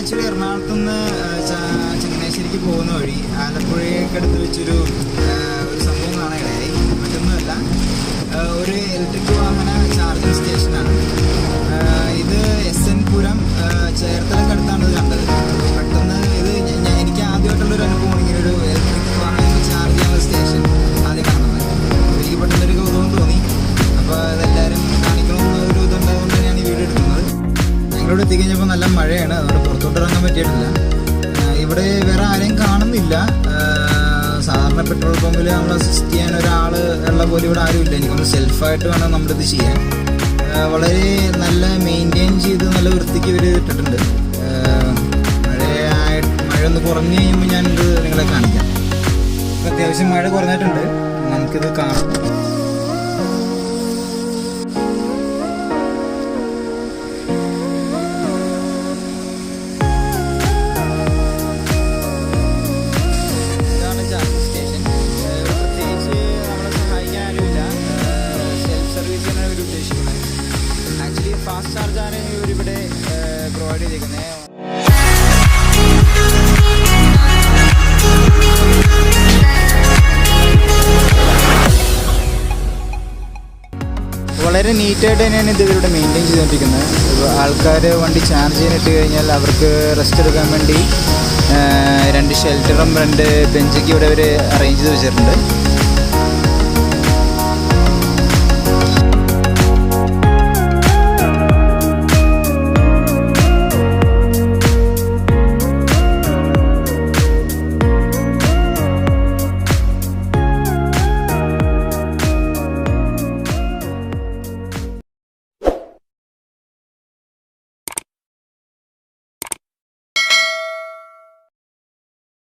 Actually എറണാകുളത്ത് നിന്ന് ചങ്ങനാശ്ശേരിക്ക് പോകുന്ന വഴി ആലപ്പുഴയൊക്കെ അടുത്ത് വെച്ചൊരു സംഭവം കാണാനിടയായി. മറ്റൊന്നുമല്ല, ഒരു ഇലക്ട്രിക് വാഹന ചാർജിങ് സ്റ്റേഷനാണ് ഇത്. SN പുരം ചേർത്തലക്ക് അടുത്താണ് ഇത് കണ്ടത്. പെട്ടെന്ന് ഇത് എനിക്ക് ആദ്യമായിട്ടുള്ളൊരു അനുഭവമാണ് ഇങ്ങനൊരു ഇലക്ട്രിക് വാഹനം ചാർജ് ചെയ്യാനുള്ള സ്റ്റേഷൻ ആദ്യം കാണുന്നത്. എനിക്ക് പെട്ടെന്നൊരു കൗതുകം തോന്നി. അപ്പോൾ ഇതെല്ലാവരും കാണിക്കണമെന്നൊരു ഇതുണ്ടായതുകൊണ്ട് തന്നെയാണ് ഈ വീഡിയോ എടുക്കുന്നത്. ഞങ്ങളിവിടെ എത്തിക്കഴിഞ്ഞപ്പോൾ നല്ല മഴയാണ്, അതുകൊണ്ട് പുറത്തോട്ട് ഇറങ്ങാൻ പറ്റിയിട്ടില്ല. ഇവിടെ വേറെ ആരെയും കാണുന്നില്ല. സാധാരണ പെട്രോൾ പമ്പിൽ നമ്മൾ അസിസ്റ്റ് ചെയ്യാൻ ഒരാൾ ഉള്ള പോലെ ഇവിടെ ആരുമില്ല. എനിക്കൊന്ന് സെൽഫായിട്ട് വേണം നമ്മളിത് ചെയ്യാൻ. വളരെ നല്ല മെയിൻറ്റെയിൻ ചെയ്ത് നല്ല വൃത്തിക്ക് ഇവർ ഇട്ടിട്ടുണ്ട്. മഴ ഒന്ന് കുറഞ്ഞു കഴിയുമ്പോൾ ഞാനിത് നിങ്ങളെ കാണിക്കാം. അത്യാവശ്യം മഴ കുറഞ്ഞിട്ടുണ്ട്, നമുക്കിത് കാണാം. ഫാസ്റ്റ് ചാർജാണ് ഇവരിവിടെ പ്രൊവൈഡ് ചെയ്തിരിക്കുന്നത്. വളരെ നീറ്റായിട്ട് തന്നെയാണ് ഇത് ഇവരുടെ മെയിൻറ്റെയിൻ ചെയ്തുകൊണ്ടിരിക്കുന്നത്. ആൾക്കാർ വണ്ടി ചാർജ് ചെയ്യാനിട്ട് കഴിഞ്ഞാൽ അവർക്ക് റെസ്റ്റ് എടുക്കാൻ വേണ്ടി 2 ഷെൽട്ടറും 2 ബെഞ്ചൊക്കെ ഇവിടെ അവർ അറേഞ്ച് ചെയ്ത് വെച്ചിട്ടുണ്ട്.